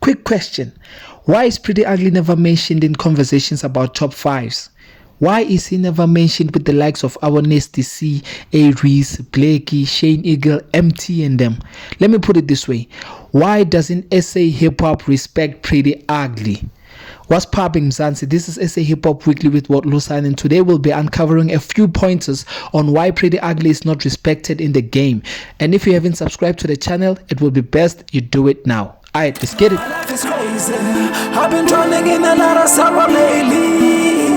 Quick question. Why is Pretty Ugly never mentioned in conversations about top 5s? Why is he never mentioned with the likes of our Nasty C, Aries, Blakey, Shane Eagle, MT and them? Let me put it this way. Why doesn't SA Hip Hop respect Pretty Ugly? What's popping, Mzansi? This is SA Hip Hop Weekly with What Lusan, and today we'll be uncovering a few pointers on why Pretty Ugly is not respected in the game. And if you haven't subscribed to the channel, it will be best you do it now. Alright, let's get it. Life is crazy. I've been drowning in a lot of sorrow lately.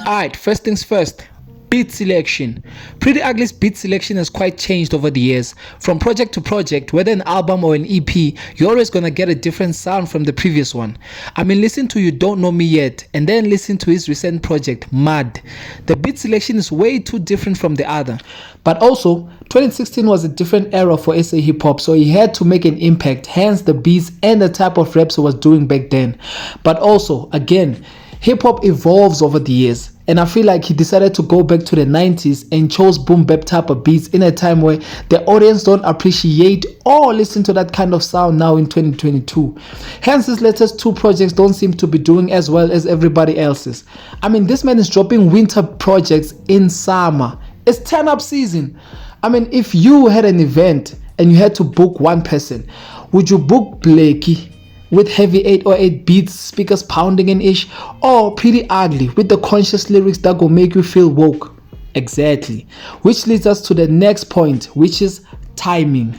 Alright, first things first. Beat selection. Pretty Ugly's beat selection has quite changed over the years. From project to project, whether an album or an EP, you're always gonna get a different sound from the previous one. I mean, listen to You Don't Know Me Yet, and then listen to his recent project, Mad. The beat selection is way too different from the other. But also, 2016 was a different era for SA Hip Hop, so he had to make an impact, hence the beats and the type of raps he was doing back then. But also, again, hip hop evolves over the years, and I feel like he decided to go back to the 90s and chose boom bap type of beats in a time where the audience don't appreciate or listen to that kind of sound now in 2022. Hence his latest two projects don't seem to be doing as well as everybody else's. I mean, this man is dropping winter projects in summer. It's turn-up season. I mean, if you had an event and you had to book one person, would you book Blakey with heavy 808 beats, speakers pounding and ish, or Pretty Ugly with the conscious lyrics that will make you feel woke? Exactly. Which leads us to the next point, which is timing.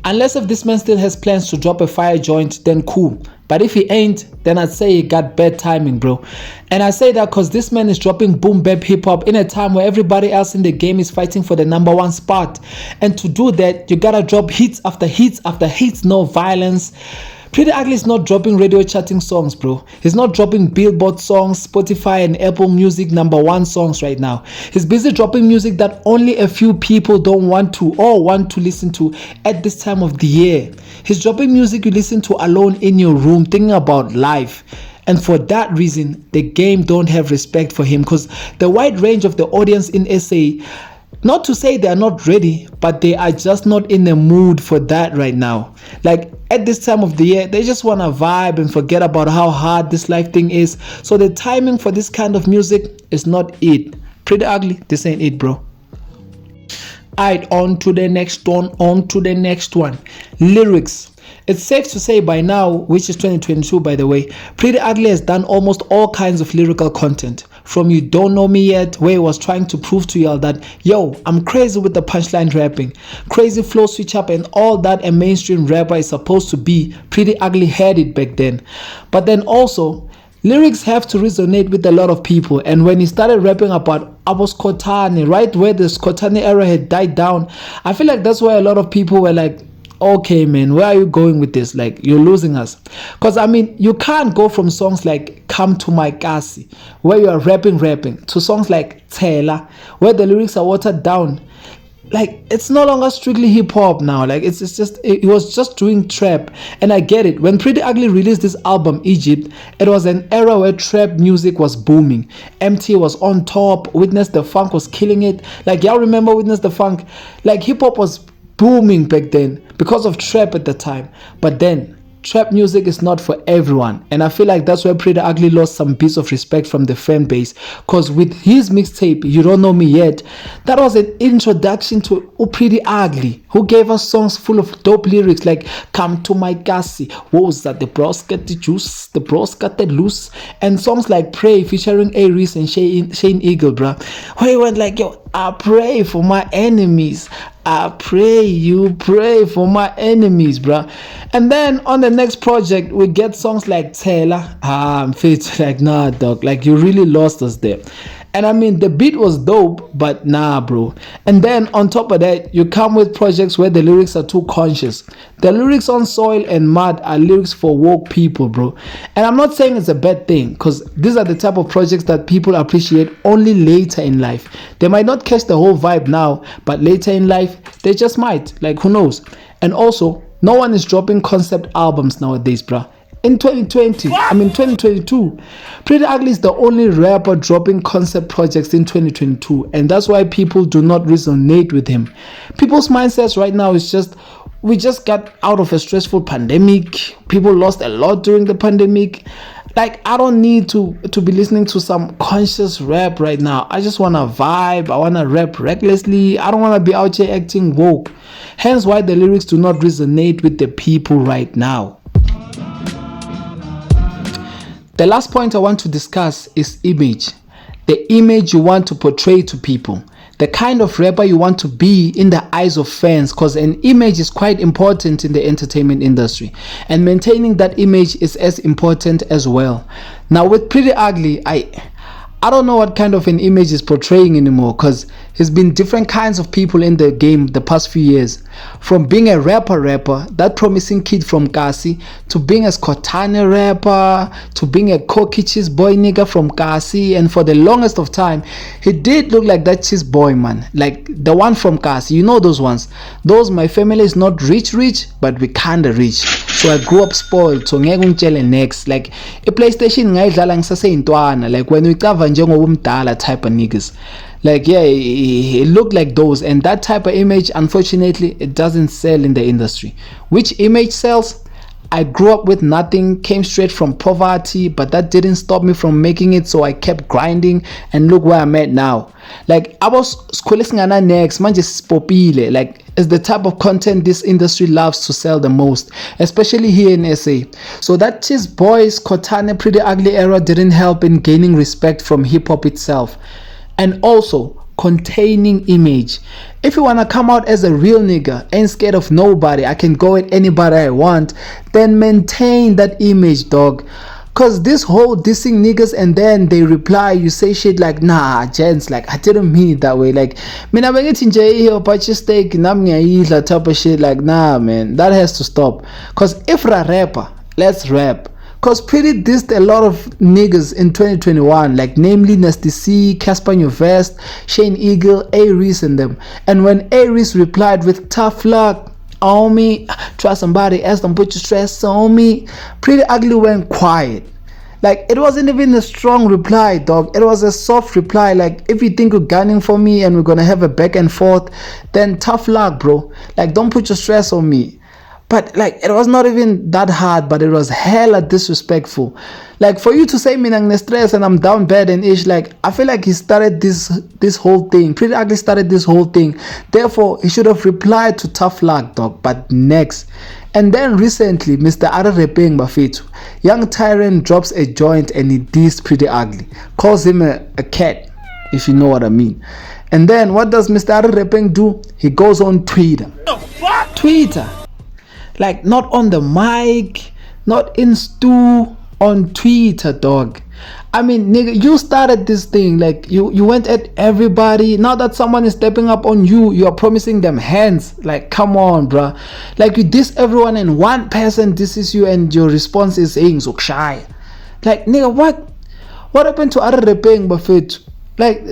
Unless if this man still has plans to drop a fire joint, then cool. But if he ain't, then I'd say he got bad timing, bro. And I say that because this man is dropping boom bap hip hop in a time where everybody else in the game is fighting for the #1 spot. And to do that, you gotta drop hits after hits after hits, no violence. Pretty Ugly is not dropping radio charting songs, bro. He's not dropping Billboard songs, Spotify and Apple Music #1 songs right now. He's busy dropping music that only a few people don't want to or want to listen to at this time of the year. He's dropping music you listen to alone in your room, thinking about life. And for that reason, the game don't have respect for him, because the wide range of the audience in SA, not to say they are not ready, but they are just not in the mood for that right now. Like at this time of the year, they just want to vibe and forget about how hard this life thing is. So the timing for this kind of music is not it. Pretty Ugly, this ain't it, bro. Alright, on to the next one. Lyrics. It's safe to say by now, which is 2022 by the way, Pretty Ugly has done almost all kinds of lyrical content. From You Don't Know Me Yet, where he was trying to prove to y'all that, yo, I'm crazy with the punchline rapping, crazy flow switch up and all that a mainstream rapper is supposed to be. Pretty Ugly had it back then. But then also, lyrics have to resonate with a lot of people, and when he started rapping about Abos Kotane, right where the Kotane era had died down, I feel like that's why a lot of people were like, okay man, where are you going with this? Like, you're losing us. Because I mean, you can't go from songs like Come to My Kasi, where you are rapping, to songs like Tela, where the lyrics are watered down. Like, it's no longer strictly hip-hop now. Like, it's just, it was just doing trap. And I get it. When Pretty Ugly released this album, Egypt, it was an era where trap music was booming. MT was on top. Witness the Funk was killing it. Like, y'all remember Witness the Funk? Like, hip-hop was booming back then because of trap at the time. But then trap music is not for everyone, and I feel like that's where Pretty Ugly lost some piece of respect from the fan base, because with his mixtape You Don't Know Me Yet, that was an introduction to Pretty Ugly, who gave us songs full of dope lyrics like Come to My Kasi, Woes that the bros got the juice, the bros got the loose, and songs like Pray featuring Aries and Shane Eagle, bruh, where he went like, yo, I pray for my enemies, I pray you pray for my enemies, bruh. And then on the next project, we get songs like Taylor. I'm fit like, nah, dog. Like, you really lost us there. And I mean, the beat was dope, but nah, bro. And then on top of that, you come with projects where the lyrics are too conscious. The lyrics on Soil and Mud are lyrics for woke people, bro. And I'm not saying it's a bad thing, because these are the type of projects that people appreciate only later in life. They might not catch the whole vibe now, but later in life, they just might. Like, who knows? And also, no one is dropping concept albums nowadays, bro. in 2022, Priddy Ugly is the only rapper dropping concept projects in 2022, and that's why people do not resonate with him. People's mindsets right now is just, we just got out of a stressful pandemic. People lost a lot during the pandemic. Like, I don't need to be listening to some conscious rap right now. I just want to vibe. I want to rap recklessly. I don't want to be out here acting woke. Hence why the lyrics do not resonate with the people right now. The last point I want to discuss is image. The image you want to portray to people. The kind of rapper you want to be in the eyes of fans, because an image is quite important in the entertainment industry, and maintaining that image is as important as well. Now with Priddy Ugly, I don't know what kind of an image he's portraying anymore, because there's been different kinds of people in the game the past few years. From being a rapper, that promising kid from Kasi, to being a Skotane rapper, to being a cocky cheese boy nigga from Kasi, and for the longest of time, he did look like that cheese boy, man. Like the one from Kasi, you know those ones. Those, my family is not rich, but we kinda rich. So I grew up spoiled, so ngeke ungitshele next. Like, a PlayStation ngayidlala ngisaseyintwana, like when we cover njengobumdala type of niggas. Like, yeah, it looked like those, and that type of image, unfortunately, it doesn't sell in the industry. Which image sells? I grew up with nothing, came straight from poverty, but that didn't stop me from making it, so I kept grinding, and look where I'm at now. Like, I was schooling next, man, just popile. Like, it's the type of content this industry loves to sell the most, especially here in SA. So that Cheese Boys, Kotane, Priddy Ugly era didn't help in gaining respect from hip-hop itself. And also, containing image. If you want to come out as a real nigga, ain't scared of nobody, I can go at anybody I want, then maintain that image, dog. Cause this whole dissing niggas and then they reply, you say shit like, nah, gents, like, I didn't mean it that way. Like, mina bengithi or purchase steak, namngayidla type of shit. Like, nah, man, that has to stop. Cause if we're a rapper, let's rap. Cause Priddy dissed a lot of niggas in 2021, like namely Nasty C, Casper Nyovest, Shane Eagle, A-Reese and them. And when A-Reese replied with tough luck on me, try somebody else, don't put your stress on me, Priddy Ugly went quiet. Like, it wasn't even a strong reply, dog. It was a soft reply. Like, if you think you're gunning for me and we're gonna have a back and forth, then tough luck, bro. Like, don't put your stress on me. But like, it was not even that hard, but it was hella disrespectful. Like, for you to say me nang stress and I'm down bad and ish, like, I feel like he started this whole thing. Priddy Ugly started this whole thing. Therefore, he should have replied to tough luck, dog. But next. And then recently, Mr. Ararepeng Bafetu, Young Tyrant drops a joint and he dissed Priddy Ugly. Calls him a cat, if you know what I mean. And then what does Mr. Ararepeng do? He goes on Twitter. Twitter. Like, not on the mic, not in stew, on Twitter, dog. I mean, nigga, you started this thing. Like, you went at everybody. Now that someone is stepping up on you, you are promising them hands. Like, come on, bruh. Like, you diss everyone and one person disses you and your response is saying so shy. Like, nigga, what happened to Ararepeng Buffet? Like,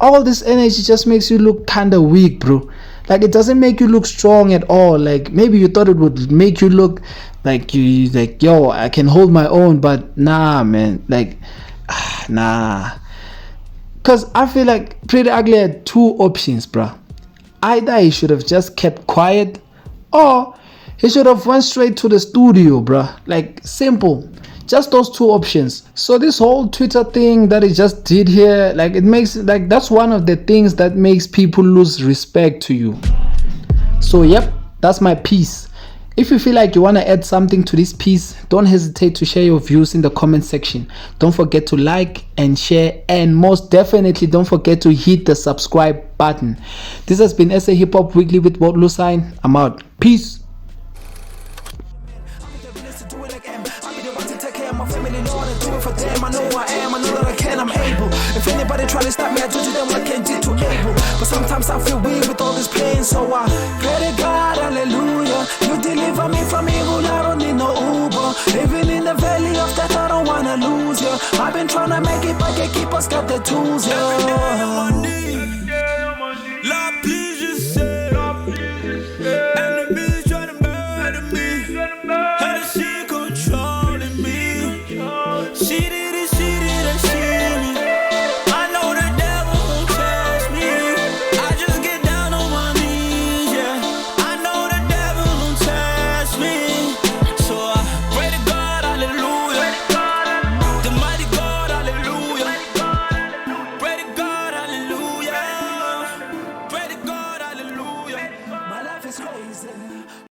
all this energy just makes you look kinda weak, bro. Like, it doesn't make you look strong at all. Like, maybe you thought it would make you look like you, like, yo, I can hold my own, but nah, man. Like, nah. Cause I feel like Priddy Ugly had two options, bruh. Either he should have just kept quiet, or he should have went straight to the studio, bruh. Like, simple. Just those two options. So this whole Twitter thing that he just did here, like, it makes, like, that's one of the things that makes people lose respect to you. So yep, that's my piece. If you feel like you want to add something to this piece, don't hesitate to share your views in the comment section. Don't forget to like and share, and most definitely don't forget to hit the subscribe button. This has been SA Hip Hop Weekly with Walt Lucine. I'm out. Peace. If anybody try to stop me, I do to them what I can't do to able. But sometimes I feel weak with all this pain, so I pray to God, hallelujah. You deliver me from evil, I don't need no Uber. Living in the valley of death, I don't wanna lose you. I've been trying to make it, but gatekeepers got the tools, yeah. And the bitch trying to murder me. And she controlling me. cheating